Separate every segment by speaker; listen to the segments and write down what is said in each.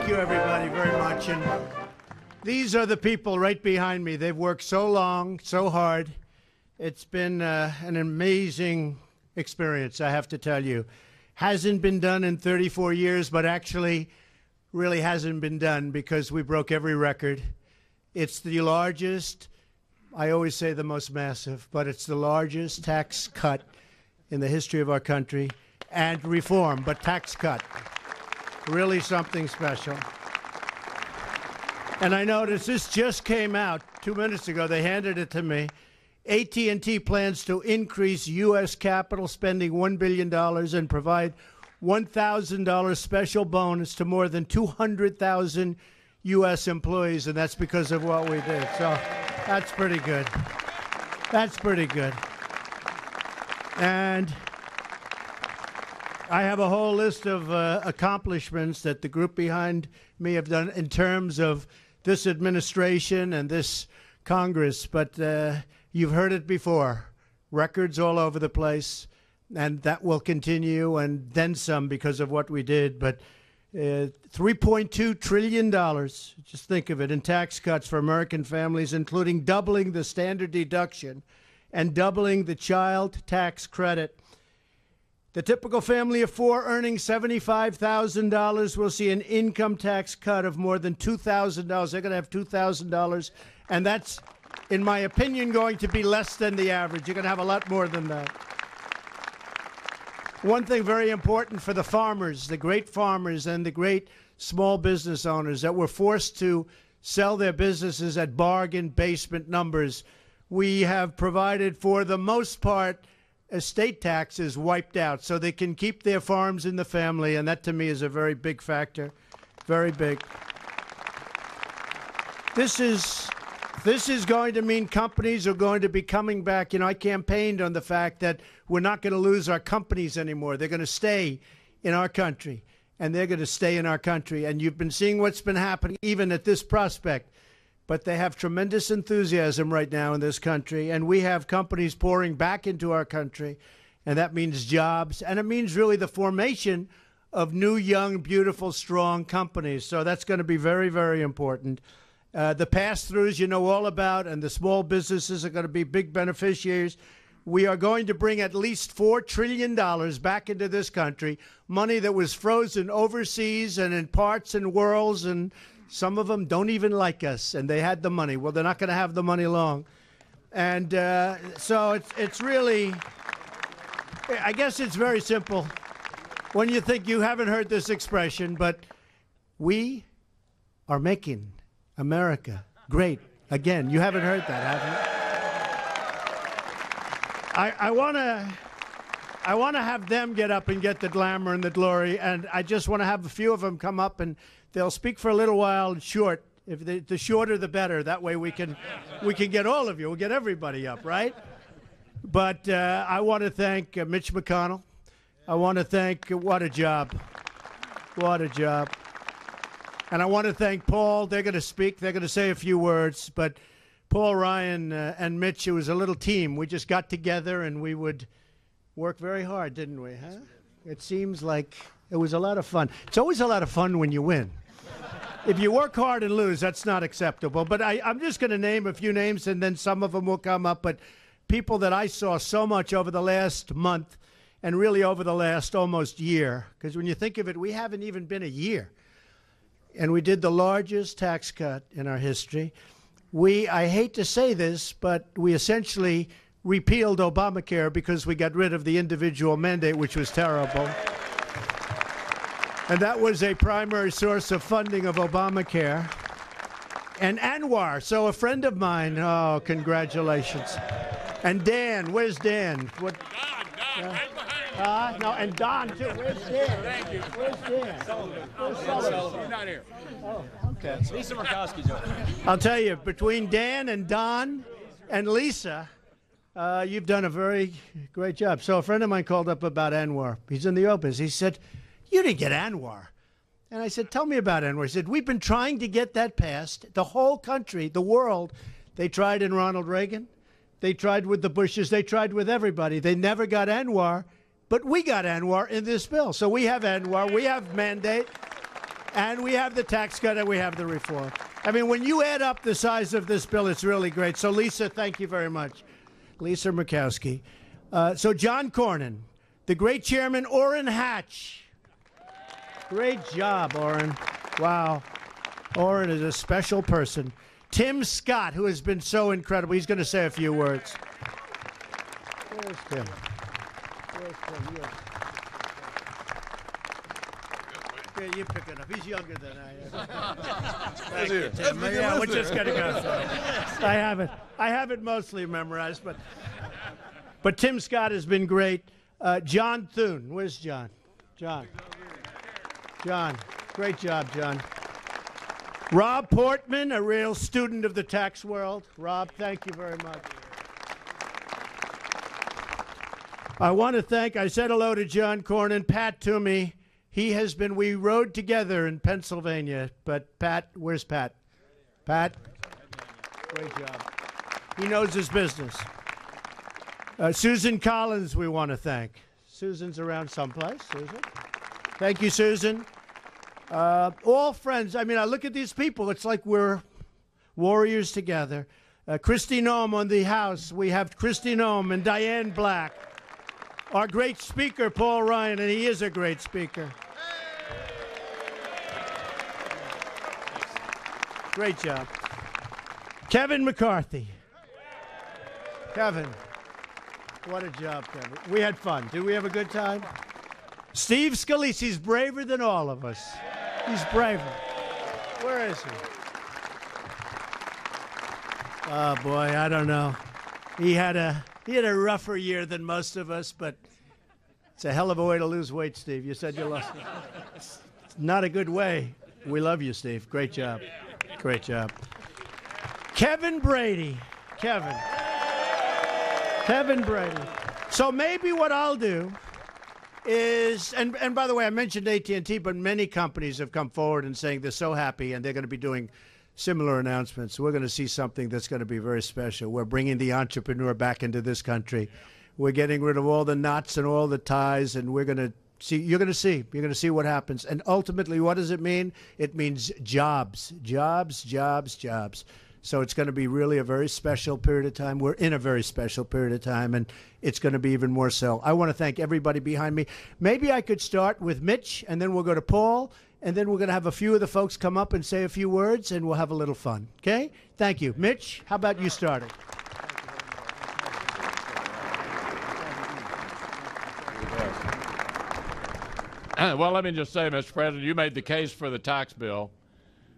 Speaker 1: Thank you, everybody, very much. And these are the people right behind me. They've worked so long, so hard. It's been an amazing experience, I have to tell you. Hasn't been done in 34 years, but actually really hasn't been done because we broke every record. It's the largest, I always say the most massive, but it's the largest tax cut in the history of our country, and reform, but tax cut. Really something special. And I noticed this just came out 2 minutes ago. They handed it to me. AT&T plans to increase U.S. capital spending $1 billion and provide $1,000 special bonus to more than 200,000 U.S. employees, and that's because of what we did. So that's pretty good. That's pretty good. And I have a whole list of accomplishments that the group behind me have done in terms of this administration and this Congress, but you've heard it before. Records all over the place, and that will continue, and then some because of what we did. But $3.2 trillion, just think of it, in tax cuts for American families, including doubling the standard deduction and doubling the child tax credit. The typical family of four earning $75,000 will see an income tax cut of more than $2,000. They're going to have $2,000, and that's, in my opinion, going to be less than the average. You're going to have a lot more than that. One thing very important for the farmers, the great farmers and the great small business owners that were forced to sell their businesses at bargain basement numbers, we have provided, for the most part, estate taxes wiped out so they can keep their farms in the family, and that to me is a very big factor, very big. This is going to mean companies are going to be coming back. You know, I campaigned on the fact that we're not going to lose our companies anymore. They're going to stay in our country, and they're going to stay in our country. And you've been seeing what's been happening even at this prospect. But they have tremendous enthusiasm right now in this country, and we have companies pouring back into our country, and that means jobs, and it means really the formation of new, young, beautiful, strong companies. So that's going to be very, very important. The pass-throughs you know all about, and the small businesses are going to be big beneficiaries. We are going to bring at least $4 trillion back into this country, money that was frozen overseas and in parts and worlds, and some of them don't even like us, and they had the money. Well, they're not going to have the money long. And so it's really, I guess it's very simple when you think you haven't heard this expression, but we are making America great again. You haven't heard that, have you? I want to have them get up and get the glamour and the glory, and I just want to have a few of them come up, and they'll speak for a little while short. If the shorter, the better. That way we can get all of you. We'll get everybody up, right? But I want to thank Mitch McConnell. I want to thank, what a job. What a job. And I want to thank Paul. They're going to speak. They're going to say a few words. But Paul, Ryan, and Mitch, it was a little team. We just got together, and we would work very hard, didn't we? Huh? It seems like it was a lot of fun. It's always a lot of fun when you win. If you work hard and lose, that's not acceptable. But I'm just going to name a few names, and then some of them will come up. But people that I saw so much over the last month and really over the last almost year, because when you think of it, we haven't even been a year. And we did the largest tax cut in our history. I hate to say this, but we essentially repealed Obamacare because we got rid of the individual mandate, which was terrible. And that was a primary source of funding of Obamacare. And Anwar, so a friend of mine, oh, congratulations. And Dan, where's Dan? What?
Speaker 2: Don, right behind
Speaker 1: No, and Don, too. Where's Dan?
Speaker 2: Thank you.
Speaker 1: Where's Dan? Where's Sullivan?
Speaker 2: He's not here.
Speaker 1: Oh, okay.
Speaker 2: Lisa Murkowski's over.
Speaker 1: I'll tell you, between Dan and Don and Lisa, you've done a very great job. So a friend of mine called up about Anwar. He's in the office. He said, "You didn't get Anwar." And I said, "Tell me about Anwar." He said, "We've been trying to get that passed. The whole country, the world, they tried in Ronald Reagan. They tried with the Bushes. They tried with everybody. They never got Anwar, but we got Anwar in this bill. So we have Anwar. We have mandate. And we have the tax cut and we have the reform. I mean, when you add up the size of this bill, it's really great. So, Lisa, thank you very much. Lisa Murkowski. So, John Cornyn, the great chairman, Orrin Hatch. Great job, Orrin. Wow. Orrin is a special person. Tim Scott, who has been so incredible. He's going to say a few words. Where's Tim? Where's Tim? Yeah, you pick it up. He's younger than I am. Thank you, Tim. Yeah, we're just going to go. I have it mostly memorized, but Tim Scott has been great. John Thune. Where's John? John. Great job, John. Rob Portman, a real student of the tax world. Rob, thank you very much. I want to thank, I said hello to John Cornyn, Pat Toomey. We rode together in Pennsylvania, but Pat, where's Pat? Pat? Great job. He knows his business. Susan Collins, we want to thank. Susan's around someplace. Susan. Thank you, Susan. All friends. I mean, I look at these people. It's like we're warriors together. Kristi Noem on the House. We have Kristi Noem and Diane Black. Our great speaker, Paul Ryan, and he is a great speaker. Great job. Kevin McCarthy. Kevin. What a job, Kevin. We had fun. Did we have a good time? Steve Scalise. He's braver than all of us. He's braver. Where is he? Oh, boy, I don't know. He had a rougher year than most of us, but it's a hell of a way to lose weight, Steve. You said you lost it. It's not a good way. We love you, Steve. Great job. Great job. Kevin Brady. Kevin Brady. So maybe what I'll do is, and by the way, I mentioned AT&T, but many companies have come forward and saying they're so happy and they're going to be doing similar announcements. We're going to see something that's going to be very special. We're bringing the entrepreneur back into this country. We're getting rid of all the knots and all the ties, and we're going to see. You're going to see what happens. And ultimately, what does it mean? It means jobs, jobs, jobs, jobs. So it's going to be really a very special period of time. We're in a very special period of time, and it's going to be even more so. I want to thank everybody behind me. Maybe I could start with Mitch, and then we'll go to Paul, and then we're going to have a few of the folks come up and say a few words, and we'll have a little fun. Okay? Thank you. Mitch, how about you starting?
Speaker 2: Well, let me just say, Mr. President, you made the case for the tax bill,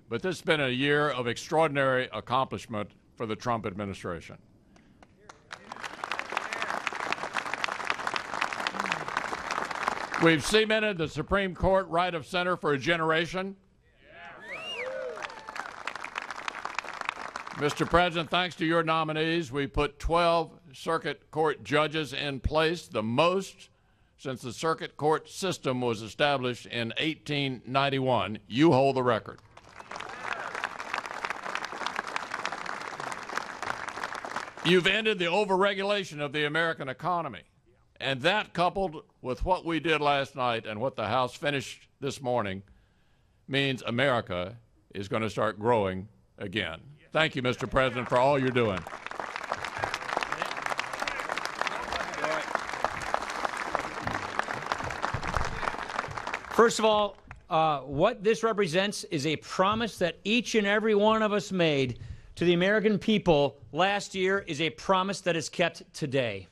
Speaker 2: but this has been a year of extraordinary accomplishment for the Trump administration. We've cemented the Supreme Court right of center for a generation. Mr. President, thanks to your nominees, we put 12 circuit court judges in place, the most since the circuit court system was established in 1891. You hold the record. You've ended the overregulation of the American economy. And that, coupled with what we did last night and what the House finished this morning, means America is going to start growing again. Thank you, Mr. President, for all you're doing.
Speaker 3: First of all, what this represents is a promise that each and every one of us made to the American people last year is a promise that is kept today.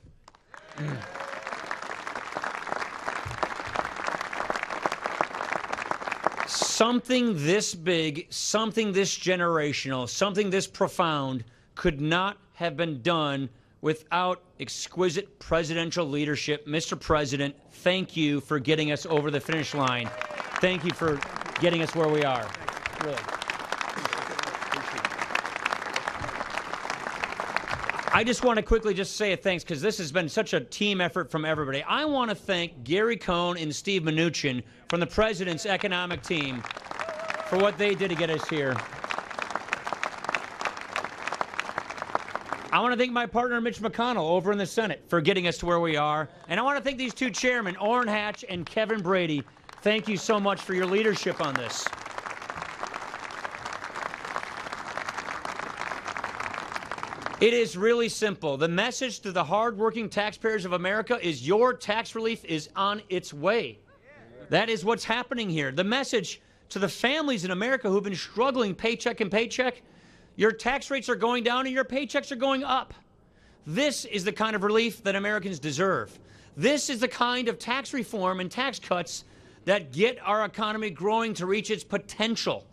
Speaker 3: Something this big, something this generational, something this profound could not have been done without exquisite presidential leadership. Mr. President, thank you for getting us over the finish line. Thank you for getting us where we are. Really. I just want to quickly just say a thanks because this has been such a team effort from everybody. I want to thank Gary Cohn and Steve Mnuchin from the President's economic team for what they did to get us here. I want to thank my partner, Mitch McConnell, over in the Senate for getting us to where we are. And I want to thank these two chairmen, Orrin Hatch and Kevin Brady. Thank you so much for your leadership on this. It is really simple. The message to the hardworking taxpayers of America is your tax relief is on its way. That is what's happening here. The message to the families in America who've been struggling paycheck and paycheck, your tax rates are going down and your paychecks are going up. This is the kind of relief that Americans deserve. This is the kind of tax reform and tax cuts that get our economy growing to reach its potential.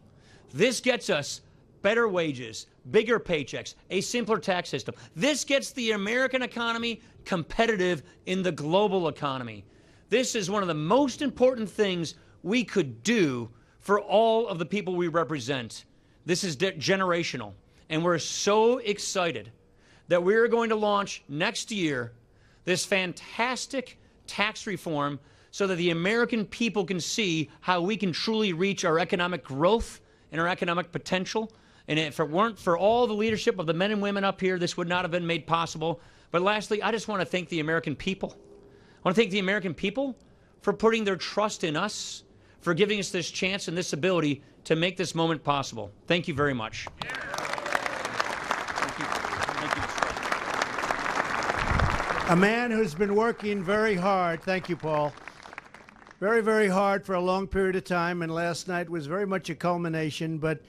Speaker 3: This gets us better wages, bigger paychecks, a simpler tax system. This gets the American economy competitive in the global economy. This is one of the most important things we could do for all of the people we represent. This is generational, and we're so excited that we're going to launch next year this fantastic tax reform so that the American people can see how we can truly reach our economic growth and our economic potential. And if it weren't for all the leadership of the men and women up here, this would not have been made possible. But lastly, I just want to thank the American people. I want to thank the American people for putting their trust in us, for giving us this chance and this ability to make this moment possible. Thank you very much.
Speaker 1: A man who's been working very hard, thank you, Paul, very, very hard for a long period of time, and last night was very much a culmination, but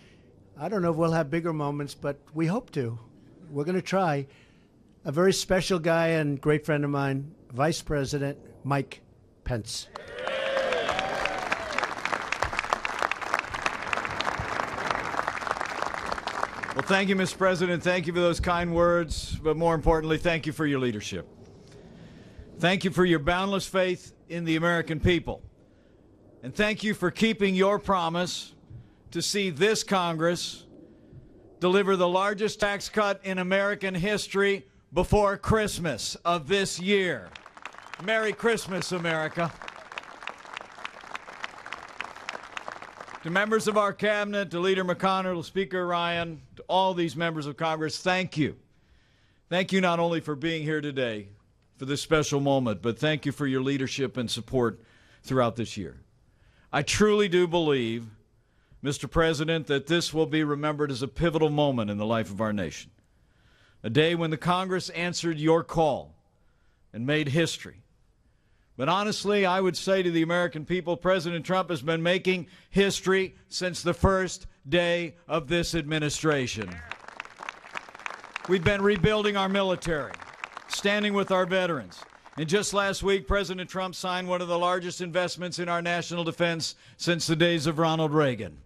Speaker 1: I don't know if we'll have bigger moments, but we hope to. We're going to try. A very special guy and great friend of mine, Vice President Mike Pence.
Speaker 4: Well, thank you, Mr. President. Thank you for those kind words, but more importantly, thank you for your leadership. Thank you for your boundless faith in the American people. And thank you for keeping your promise to see this Congress deliver the largest tax cut in American history before Christmas of this year. Merry Christmas, America. To members of our cabinet, to Leader McConnell, to Speaker Ryan, to all these members of Congress, thank you. Thank you not only for being here today for this special moment, but thank you for your leadership and support throughout this year. I truly do believe, Mr. President, that this will be remembered as a pivotal moment in the life of our nation. A day when the Congress answered your call and made history. But honestly, I would say to the American people, President Trump has been making history since the first day of this administration. We've been rebuilding our military, standing with our veterans. And just last week, President Trump signed one of the largest investments in our national defense since the days of Ronald Reagan.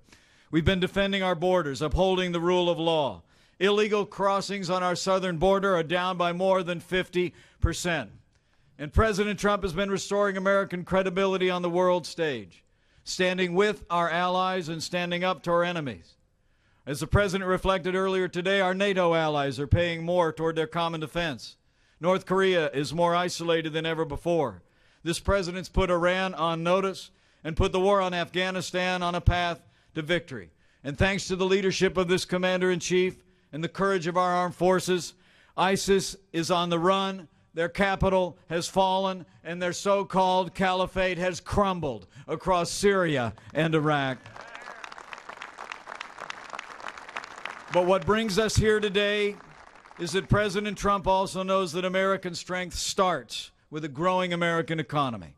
Speaker 4: We've been defending our borders, upholding the rule of law. Illegal crossings on our southern border are down by more than 50%. And President Trump has been restoring American credibility on the world stage, standing with our allies and standing up to our enemies. As the President reflected earlier today, our NATO allies are paying more toward their common defense. North Korea is more isolated than ever before. This President's put Iran on notice and put the war on Afghanistan on a path to victory. And thanks to the leadership of this Commander-in-Chief and the courage of our armed forces, ISIS is on the run. Their capital has fallen, and their so-called caliphate has crumbled across Syria and Iraq. But what brings us here today is that President Trump also knows that American strength starts with a growing American economy.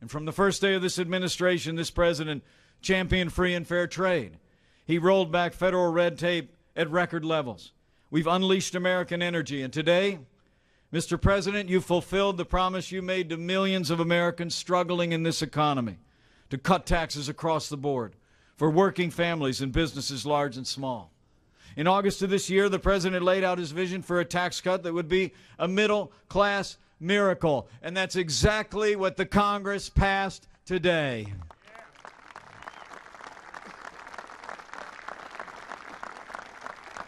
Speaker 4: And from the first day of this administration, this president championed free and fair trade. He rolled back federal red tape at record levels. We've unleashed American energy, and today, Mr. President, you fulfilled the promise you made to millions of Americans struggling in this economy to cut taxes across the board for working families and businesses large and small. In August of this year, the President laid out his vision for a tax cut that would be a middle-class miracle, and that's exactly what the Congress passed today.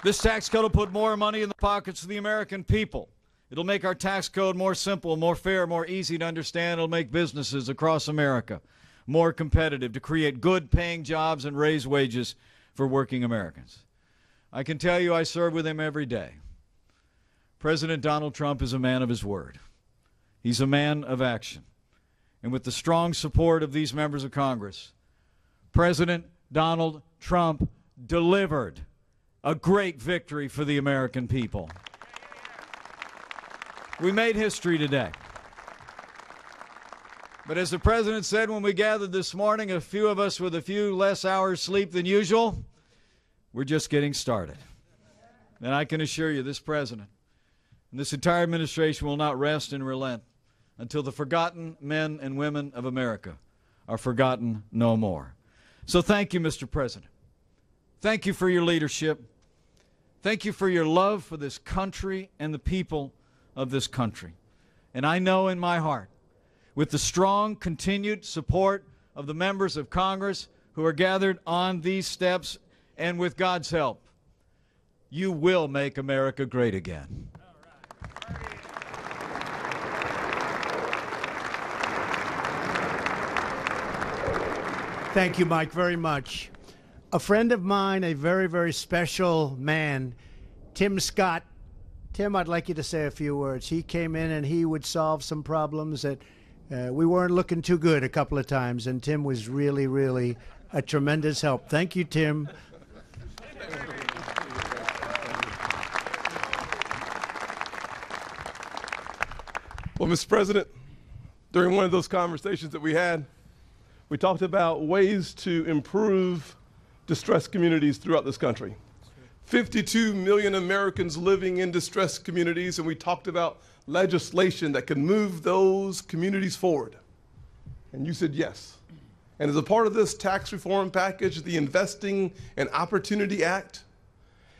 Speaker 4: This tax cut will put more money in the pockets of the American people. It'll make our tax code more simple, more fair, more easy to understand. It'll make businesses across America more competitive to create good-paying jobs and raise wages for working Americans. I can tell you I serve with him every day. President Donald Trump is a man of his word. He's a man of action. And with the strong support of these members of Congress, President Donald Trump delivered a great victory for the American people. We made history today. But as the President said when we gathered this morning, a few of us with a few less hours sleep than usual, we're just getting started. And I can assure you, this President and this entire administration will not rest and relent until the forgotten men and women of America are forgotten no more. So thank you, Mr. President. Thank you for your leadership. Thank you for your love for this country and the people of this country. And I know in my heart, with the strong continued support of the members of Congress who are gathered on these steps, and with God's help, you will make America great again.
Speaker 1: Thank you, Mike, very much. A friend of mine, a very, very special man, Tim Scott. Tim, I'd like you to say a few words. He came in and he would solve some problems that we weren't looking too good a couple of times, and Tim was really, really a tremendous help. Thank you, Tim.
Speaker 5: Well, Mr. President, during one of those conversations that we had, we talked about ways to improve distressed communities throughout this country. 52 million Americans living in distressed communities, and we talked about legislation that could move those communities forward. And you said yes. And as a part of this tax reform package, the Investing in Opportunity Act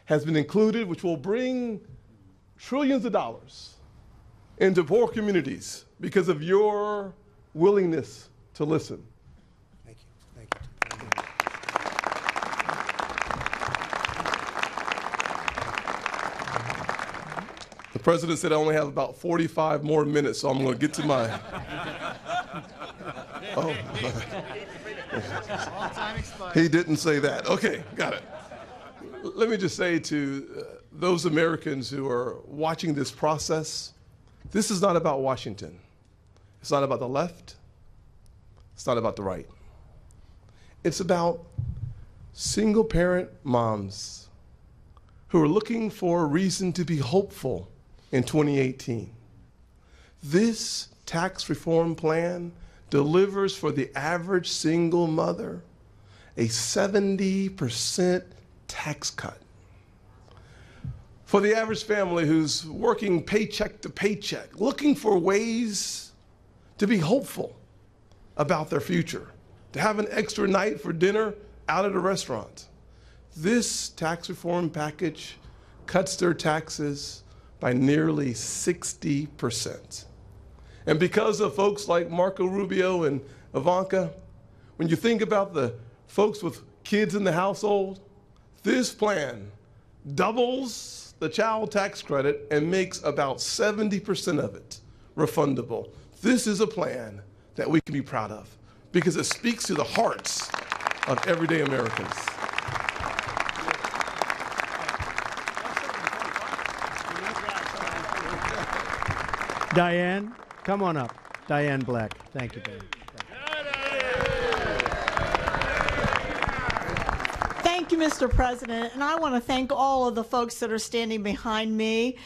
Speaker 5: has been included, which will bring trillions of dollars into poor communities because of your willingness to listen.
Speaker 1: Thank you. Thank you.
Speaker 5: The president said I only have about 45 more minutes, so I'm going to get to my... Oh. He didn't say that. Okay, got it. Let me just say to those Americans who are watching this process, this is not about Washington. It's not about the left. It's not about the right. It's about single-parent moms who are looking for a reason to be hopeful in 2018. This tax reform plan delivers for the average single mother a 70% tax cut. For the average family who's working paycheck to paycheck, looking for ways to be hopeful about their future, to have an extra night for dinner out at a restaurant. This tax reform package cuts their taxes by nearly 60%. And because of folks like Marco Rubio and Ivanka, when you think about the folks with kids in the household, this plan doubles the child tax credit and makes about 70% of it refundable. This is a plan that we can be proud of because it speaks to the hearts of everyday Americans.
Speaker 1: Diane, come on up. Diane Black. Thank you, Diane.
Speaker 6: Thank you, Mr. President, and I want to thank all of the folks that are standing behind me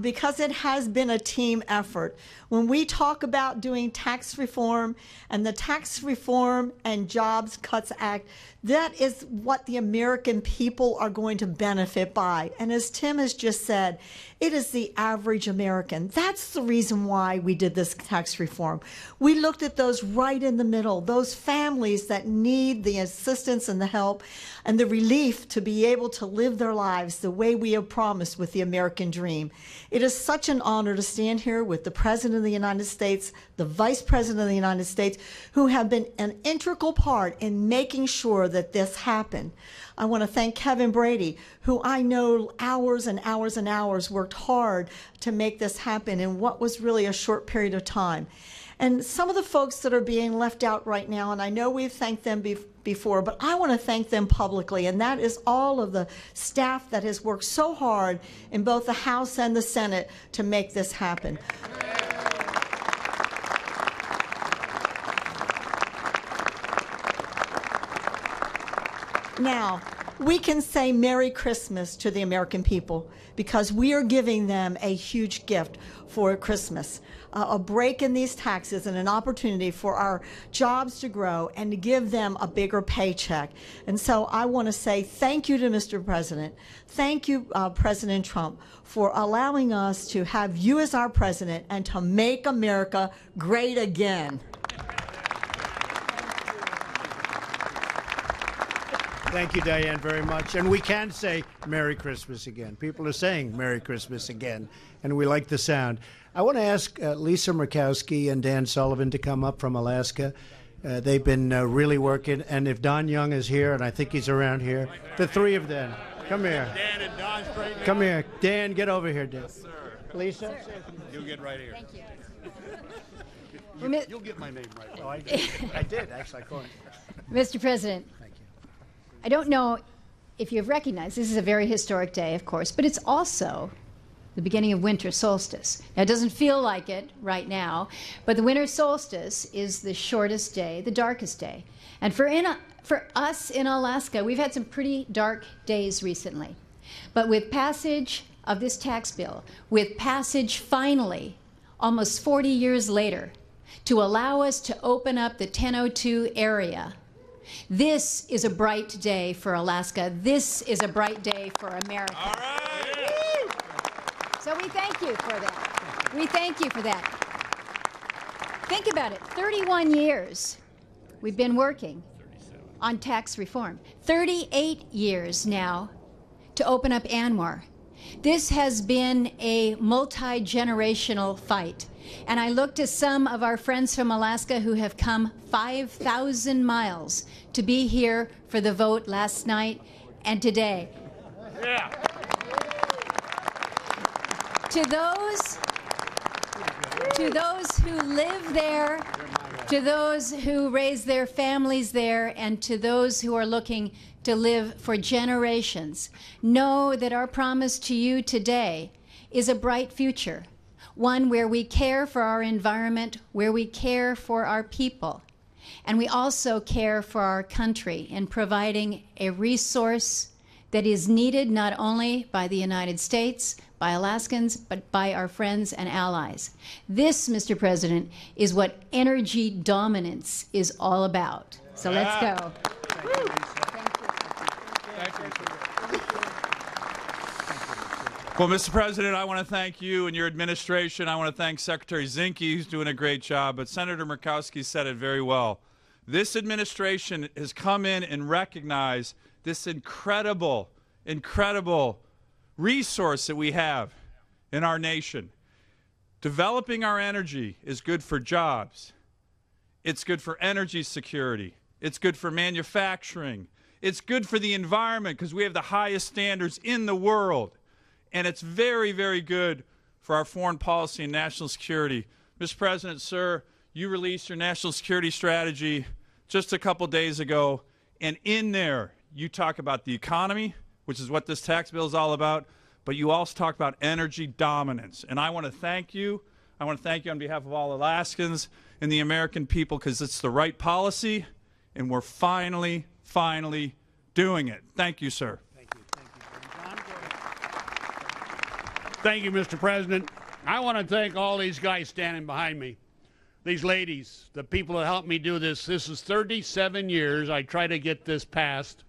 Speaker 6: because it has been a team effort. When we talk about doing tax reform and the Tax Reform and Jobs Cuts Act, that is what the American people are going to benefit by. And as Tim has just said, it is the average American. That's the reason why we did this tax reform. We looked at those right in the middle, those families that need the assistance and the help and the relief to be able to live their lives the way we have promised with the American dream. It is such an honor to stand here with the President of the United States, the Vice President of the United States, who have been an integral part in making sure that this happened. I want to thank Kevin Brady, who I know hours and hours and hours worked hard to make this happen in what was really a short period of time. And some of the folks that are being left out right now, and I know we've thanked them before, but I want to thank them publicly, and that is all of the staff that has worked so hard in both the House and the Senate to make this happen. Now, we can say Merry Christmas to the American people because we are giving them a huge gift for Christmas. A break in these taxes and an opportunity for our jobs to grow and to give them a bigger paycheck. And so I want to say thank you to Mr. President. Thank you, President Trump, for allowing us to have you as our president and to make America great again.
Speaker 1: Thank you, Diane, very much. And we can say Merry Christmas again. People are saying Merry Christmas again, and we like the sound. I want to ask Lisa Murkowski and Dan Sullivan to come up from Alaska. They've been really working. And if Don Young is here, and I think he's around here, the three of them, come here.
Speaker 7: Dan and Don straight now.
Speaker 1: Come here. Dan, get over here, Dan.
Speaker 7: Yes, sir.
Speaker 1: Lisa?
Speaker 7: You'll get right here.
Speaker 8: Thank you.
Speaker 7: You'll get my name right.
Speaker 1: Oh, I did. I did, actually. I called it.
Speaker 8: Mr. President,
Speaker 1: Thank you.
Speaker 8: I don't know if you've recognized this is a very historic day, of course, but it's also the beginning of winter solstice. Now, it doesn't feel like it right now, but the winter solstice is the shortest day, the darkest day. And for us in Alaska, we've had some pretty dark days recently. But with passage of this tax bill, with passage finally, almost 40 years later, to allow us to open up the 1002 area, this is a bright day for Alaska. This is a bright day for America.
Speaker 7: All right.
Speaker 8: So we thank you for that. We thank you for that. Think about it. 31 years we've been working on tax reform. 38 years now to open up ANWR. This has been a multi-generational fight. And I look to some of our friends from Alaska who have come 5,000 miles to be here for the vote last night and today.
Speaker 7: Yeah.
Speaker 8: To those who live there, to those who raise their families there, and to those who are looking to live for generations, know that our promise to you today is a bright future, one where we care for our environment, where we care for our people, and we also care for our country in providing a resource that is needed not only by the United States, by Alaskans, but by our friends and allies. This, Mr. President, is what energy dominance is all about. So let's go.
Speaker 7: Thank you, Lisa. Thank you. Well, Mr. President, I want to thank you and your administration. I want to thank Secretary Zinke, who's doing a great job. But Senator Murkowski said it very well. This administration has come in and recognized this incredible, incredible resource that we have in our nation. Developing our energy is good for jobs. It's good for energy security. It's good for manufacturing. It's good for the environment because we have the highest standards in the world. And it's very, very good for our foreign policy and national security. Mr. President, sir, you released your national security strategy just a couple days ago, and in there you talk about the economy, which is what this tax bill is all about, but you also talk about energy dominance. And I want to thank you. I want to thank you on behalf of all Alaskans and the American people because it's the right policy, and we're finally doing it. Thank you, sir.
Speaker 1: Thank you. Thank you. Don, go ahead.
Speaker 9: Thank you, Mr. President. I want to thank all these guys standing behind me, these ladies, the people that helped me do this. This is 37 years I try to get this passed.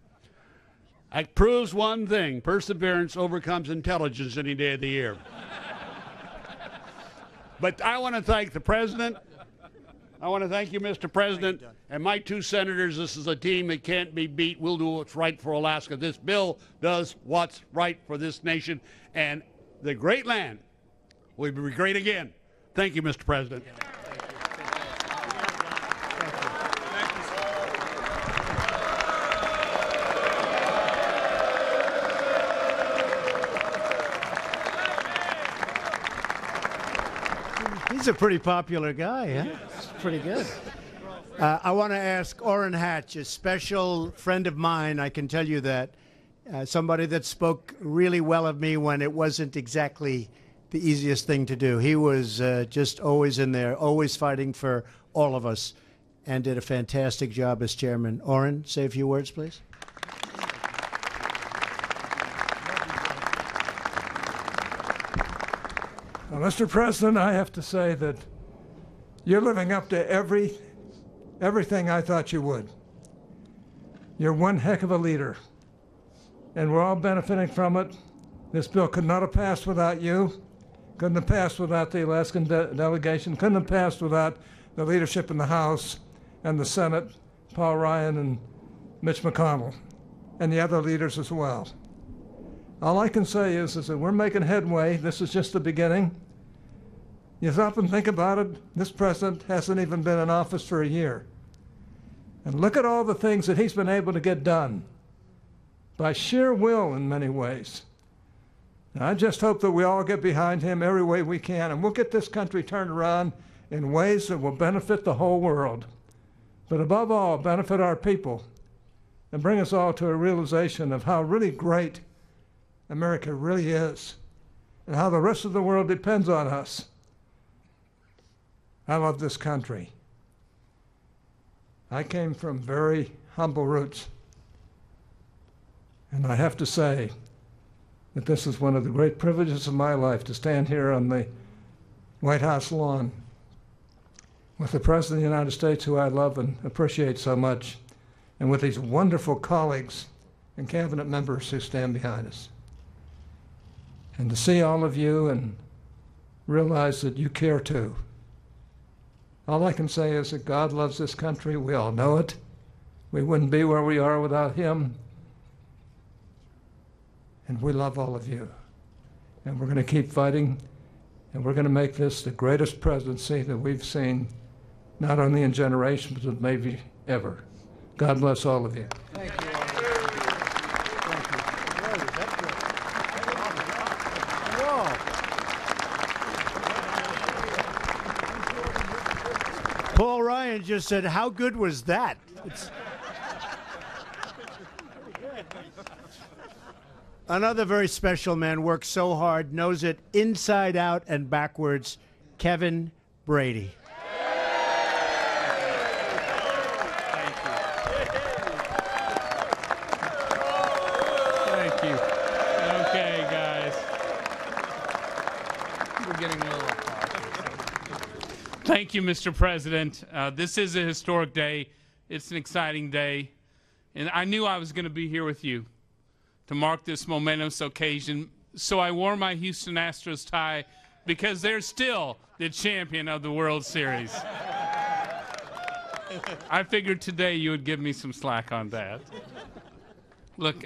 Speaker 9: It proves one thing: perseverance overcomes intelligence any day of the year. But I want to thank the President. I want to thank you, Mr. President, and my two senators. This is a team that can't be beat. We'll do what's right for Alaska. This bill does what's right for this nation, and the great land will be great again. Thank you, Mr. President.
Speaker 1: He's a pretty popular guy, huh? It's pretty good. I want to ask Orrin Hatch, a special friend of mine, I can tell you that, somebody that spoke really well of me when it wasn't exactly the easiest thing to do. He was just always in there, always fighting for all of us, and did a fantastic job as chairman. Orrin, say a few words, please.
Speaker 10: Well, Mr. President, I have to say that you're living up to everything I thought you would. You're one heck of a leader, and we're all benefiting from it. This bill could not have passed without you, couldn't have passed without the Alaskan delegation, couldn't have passed without the leadership in the House and the Senate, Paul Ryan and Mitch McConnell, and the other leaders as well. All I can say is that we're making headway. This is just the beginning. You stop and think about it. This president hasn't even been in office for a year. And look at all the things that he's been able to get done by sheer will in many ways. And I just hope that we all get behind him every way we can, and we'll get this country turned around in ways that will benefit the whole world. But above all, benefit our people and bring us all to a realization of how really great America really is and how the rest of the world depends on us. I love this country. I came from very humble roots, and I have to say that this is one of the great privileges of my life to stand here on the White House lawn with the President of the United States, who I love and appreciate so much, and with these wonderful colleagues and cabinet members who stand behind us. And to see all of you and realize that you care too. All I can say is that God loves this country. We all know it. We wouldn't be where we are without him. And we love all of you. And we're going to keep fighting, and we're going to make this the greatest presidency that we've seen, not only in generations, but maybe ever. God bless all of you.
Speaker 1: Thank you. Paul Ryan just said, how good was that? Another very special man, works so hard, knows it inside out and backwards, Kevin Brady.
Speaker 11: Thank you. Okay, guys. We're getting a little applause. Thank you, Mr. President. This is a historic day. It's an exciting day. And I knew I was going to be here with you to mark this momentous occasion. So I wore my Houston Astros tie because they're still the champion of the World Series. I figured today you would give me some slack on that. Look,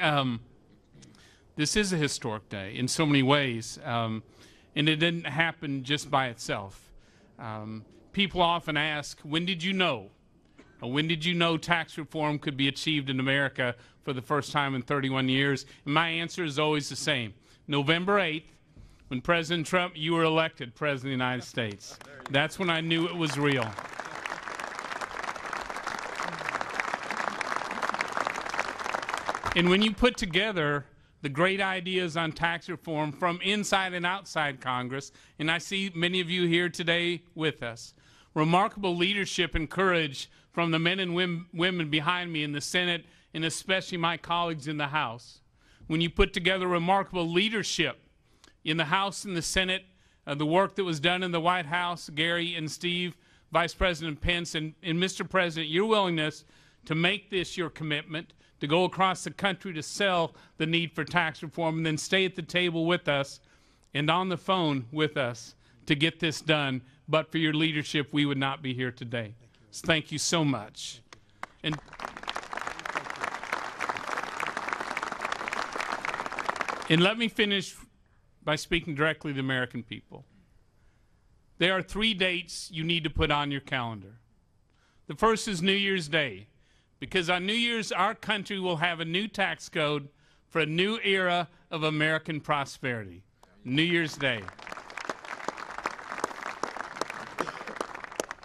Speaker 11: this is a historic day in so many ways, and it didn't happen just by itself. People often ask, when did you know? When did you know tax reform could be achieved in America for the first time in 31 years? And my answer is always the same. November 8th, when President Trump, you were elected President of the United States. That's when I knew it was real. And when you put together the great ideas on tax reform from inside and outside Congress, and I see many of you here today with us, remarkable leadership and courage from the men and women behind me in the Senate, and especially my colleagues in the House. When you put together remarkable leadership in the House and the Senate, the work that was done in the White House, Gary and Steve, Vice President Pence, and Mr. President, your willingness to make this your commitment, to go across the country to sell the need for tax reform, and then stay at the table with us and on the phone with us to get this done. But for your leadership, we would not be here today. So thank you so much. And let me finish by speaking directly to the American people. There are 3 dates you need to put on your calendar. The first is New Year's Day, because on New Year's, our country will have a new tax code for a new era of American prosperity. New Year's Day.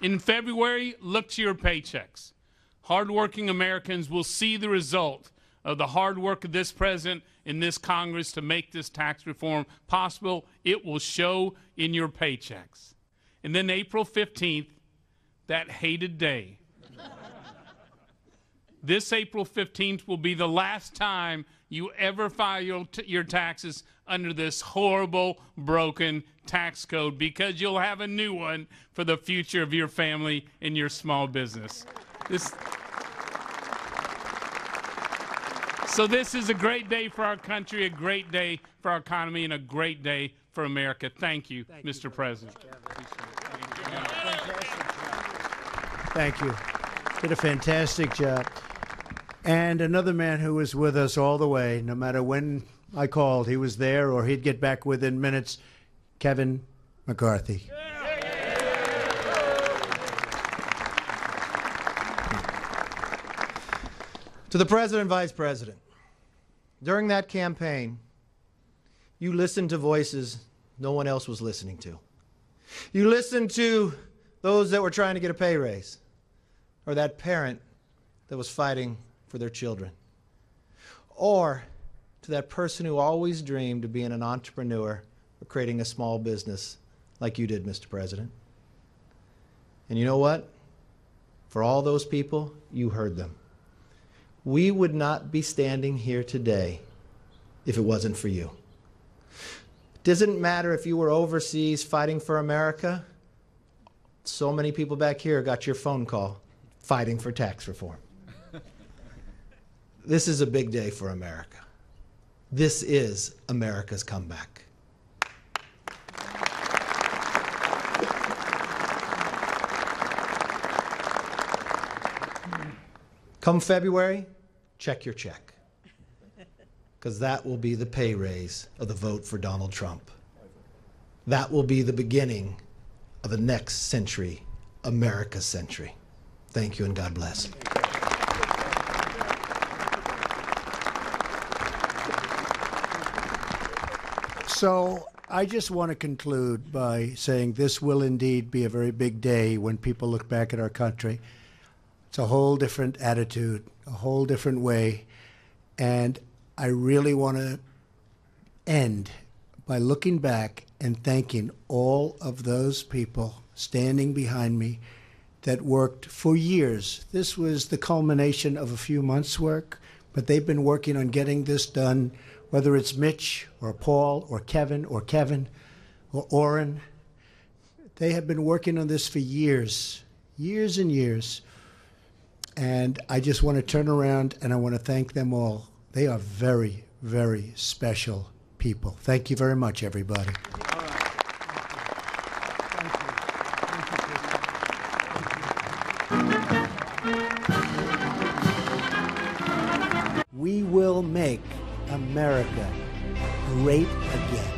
Speaker 11: In February, look to your paychecks. Hardworking Americans will see the result of the hard work of this president and this Congress to make this tax reform possible. It will show in your paychecks. And then April 15th, that hated day. This April 15th will be the last time you ever file your taxes under this horrible, broken tax code, because you'll have a new one for the future of your family and your small business. So this is a great day for our country, a great day for our economy, and a great day for America. Thank you, Mr. President.
Speaker 1: Thank you. Did a fantastic job. And another man who was with us all the way, no matter when I called, he was there or he'd get back within minutes, Kevin McCarthy.
Speaker 12: To the President and Vice President, during that campaign, you listened to voices no one else was listening to. You listened to those that were trying to get a pay raise, or that parent that was fighting for their children, or to that person who always dreamed of being an entrepreneur or creating a small business like you did, Mr. President. And you know what? For all those people, you heard them. We would not be standing here today if it wasn't for you. It doesn't matter if you were overseas fighting for America. So many people back here got your phone call fighting for tax reform. This is a big day for America. This is America's comeback. Come February, check your check, because that will be the pay raise of the vote for Donald Trump. That will be the beginning of the next century, America's century. Thank you and God bless.
Speaker 1: So I just want to conclude by saying this will indeed be a very big day when people look back at our country. It's a whole different attitude, a whole different way. And I really want to end by looking back and thanking all of those people standing behind me that worked for years. This was the culmination of a few months' work, but they've been working on getting this done, whether it's Mitch or Paul or Kevin or Orrin. They have been working on this for years, years and years. And I just want to turn around and I want to thank them all. They are very, very special people. Thank you very much, everybody. We will make America great again.